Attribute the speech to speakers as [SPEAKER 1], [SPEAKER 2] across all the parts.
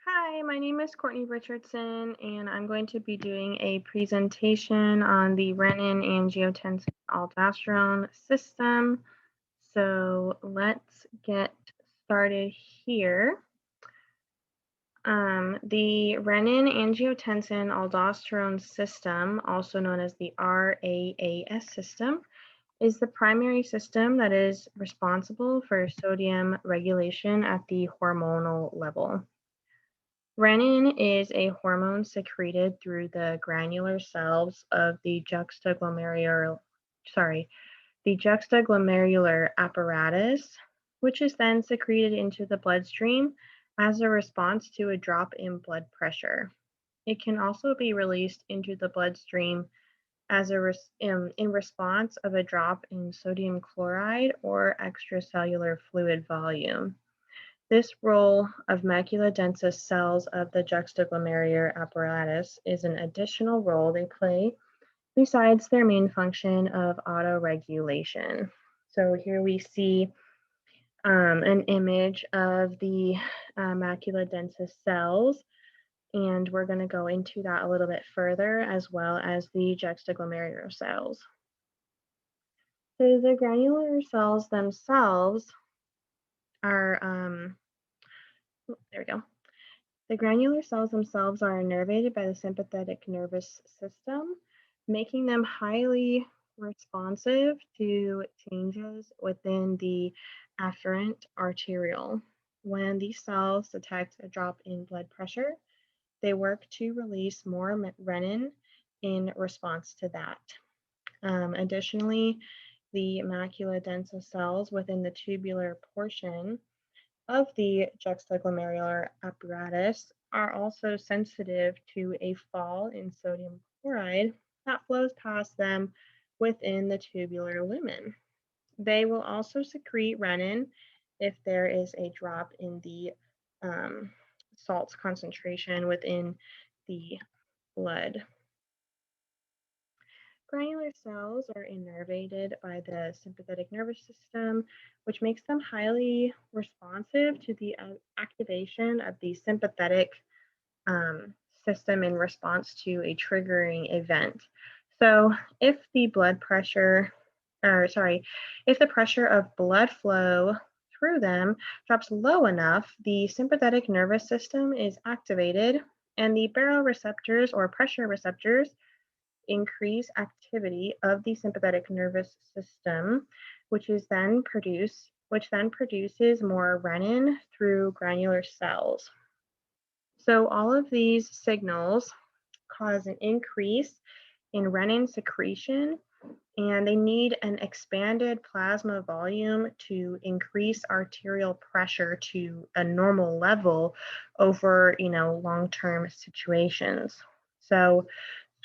[SPEAKER 1] Hi, my name is Courtney Richardson, and I'm going to be doing a presentation on the renin-angiotensin-aldosterone system. So let's get started here. The renin-angiotensin-aldosterone system, also known as the RAAS system, is the primary system that is responsible for sodium regulation at the hormonal level. Renin is a hormone secreted through the granular cells of the juxtaglomerular apparatus, which is then secreted into the bloodstream as a response to a drop in blood pressure. It can also be released into the bloodstream in response of a drop in sodium chloride or extracellular fluid volume. This role of macula densa cells of the juxtaglomerular apparatus is an additional role they play besides their main function of autoregulation. So here we see an image of the macula densa cells, and we're going to go into that a little bit further, as well as the juxtaglomerular cells. So the granular cells themselves are, there we go. The granular cells themselves are innervated by the sympathetic nervous system, making them highly responsive to changes within the afferent arteriole. When these cells detect a drop in blood pressure, they work to release more renin in response to that. Additionally, the macula densa cells within the tubular portion of the juxtaglomerular apparatus are also sensitive to a fall in sodium chloride that flows past them within the tubular lumen. They will also secrete renin if there is a drop in the salt concentration within the blood. Granular cells are innervated by the sympathetic nervous system, which makes them highly responsive to the activation of the sympathetic system in response to a triggering event. So, if the if the pressure of blood flow through them drops low enough, the sympathetic nervous system is activated, and the baroreceptors or pressure receptors increase activity of the sympathetic nervous system, which then produces more renin through granular cells. So all of these signals cause an increase in renin secretion, and they need an expanded plasma volume to increase arterial pressure to a normal level over, long-term situations. So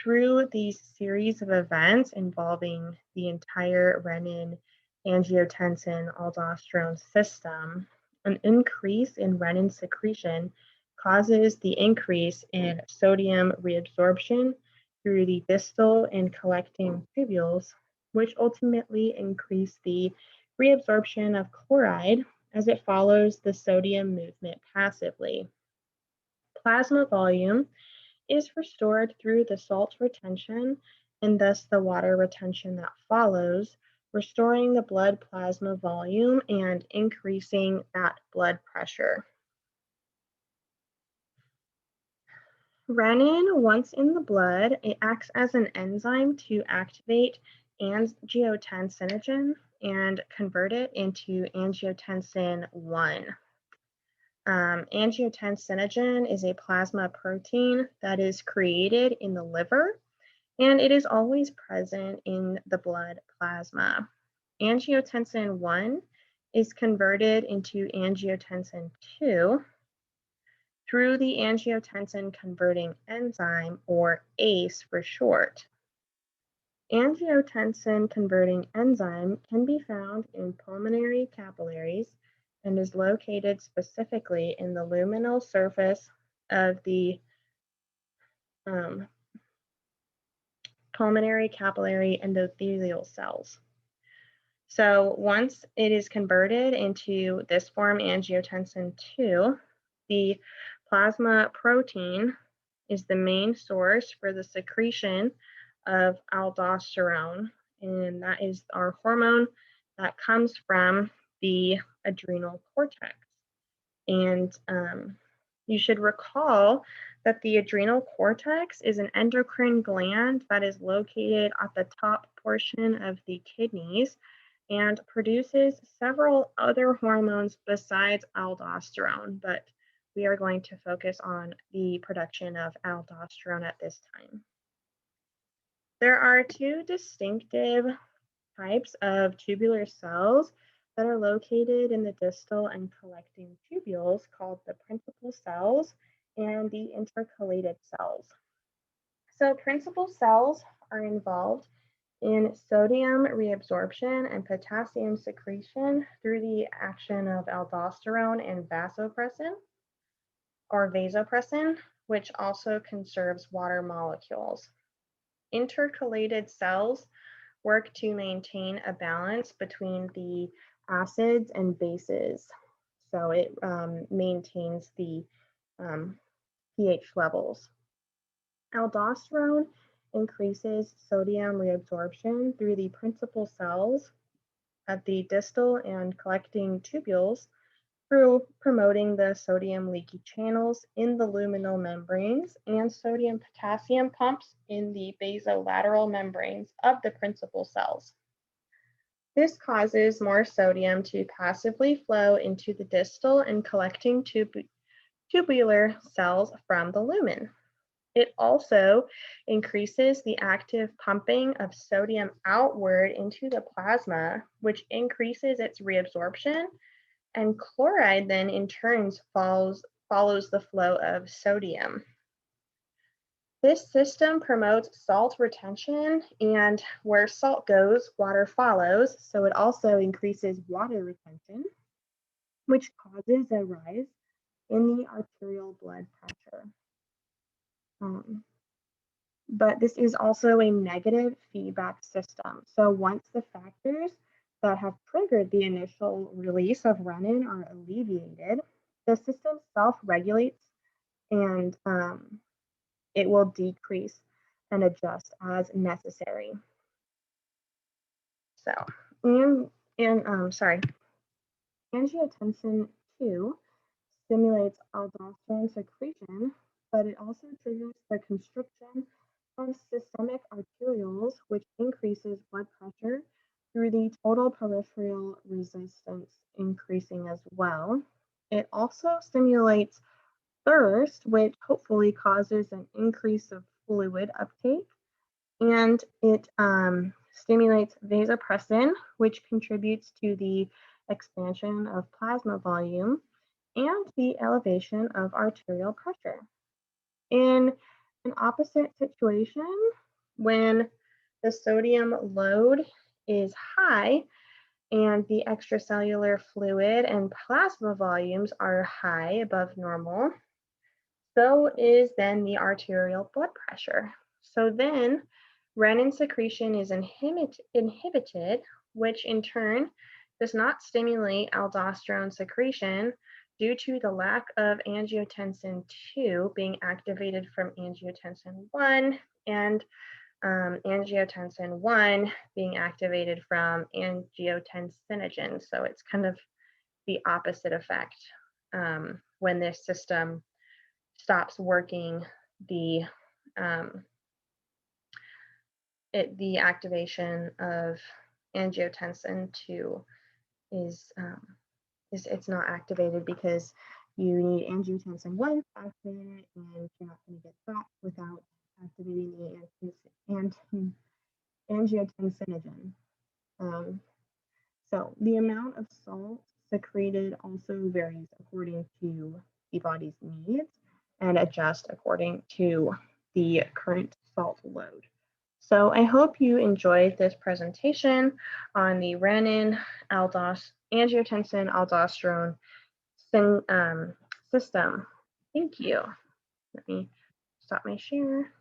[SPEAKER 1] through these series of events involving the entire renin angiotensin aldosterone system, an increase in renin secretion causes the increase in sodium reabsorption through the distal and collecting tubules, which ultimately increase the reabsorption of chloride as it follows the sodium movement passively. Plasma volume is restored through the salt retention and thus the water retention that follows, restoring the blood plasma volume and increasing that blood pressure. Renin, once in the blood, it acts as an enzyme to activate angiotensinogen and convert it into angiotensin 1. Angiotensinogen is a plasma protein that is created in the liver, and it is always present in the blood plasma. Angiotensin 1 is converted into angiotensin 2 through the angiotensin converting enzyme, or ACE for short. Angiotensin converting enzyme can be found in pulmonary capillaries and is located specifically in the luminal surface of the pulmonary capillary endothelial cells. So once it is converted into this form, angiotensin 2, the Plasma protein is the main source for the secretion of aldosterone, and that is our hormone that comes from the adrenal cortex. And you should recall that the adrenal cortex is an endocrine gland that is located at the top portion of the kidneys and produces several other hormones besides aldosterone, but we are going to focus on the production of aldosterone at this time. There are two distinctive types of tubular cells that are located in the distal and collecting tubules called the principal cells and the intercalated cells. So principal cells are involved in sodium reabsorption and potassium secretion through the action of aldosterone and vasopressin, which also conserves water molecules. Intercalated cells work to maintain a balance between the acids and bases. So it maintains the pH levels. Aldosterone increases sodium reabsorption through the principal cells at the distal and collecting tubules through promoting the sodium leaky channels in the luminal membranes and sodium potassium pumps in the basolateral membranes of the principal cells. This causes more sodium to passively flow into the distal and collecting tubular cells from the lumen. It also increases the active pumping of sodium outward into the plasma, which increases its reabsorption, and chloride then in turn follows the flow of sodium. This system promotes salt retention, and where salt goes, water follows, so it also increases water retention, which causes a rise in the arterial blood pressure. But this is also a negative feedback system. So once the factors that have triggered the initial release of renin are alleviated, the system self-regulates and it will decrease and adjust as necessary. So, angiotensin 2 stimulates aldosterone secretion, but it also triggers the constriction of systemic arterioles, which increases blood pressure through the total peripheral resistance increasing as well. It also stimulates thirst, which hopefully causes an increase of fluid uptake, and it stimulates vasopressin, which contributes to the expansion of plasma volume and the elevation of arterial pressure. In an opposite situation, when the sodium load is high and the extracellular fluid and plasma volumes are high above normal, so is then the arterial blood pressure. So then renin secretion is inhibited, which in turn does not stimulate aldosterone secretion due to the lack of angiotensin 2 being activated from angiotensin 1 and angiotensin 1 being activated from angiotensinogen. So it's kind of the opposite effect when this system stops working. The activation of angiotensin 2 is it's not activated because you need angiotensin 1 to activate it, and you're not going to get that without activating the angiotensinogen. So the amount of salt secreted also varies according to the body's needs and adjust according to the current salt load. So I hope you enjoyed this presentation on the renin, angiotensin, aldosterone system. Thank you. Let me stop my share.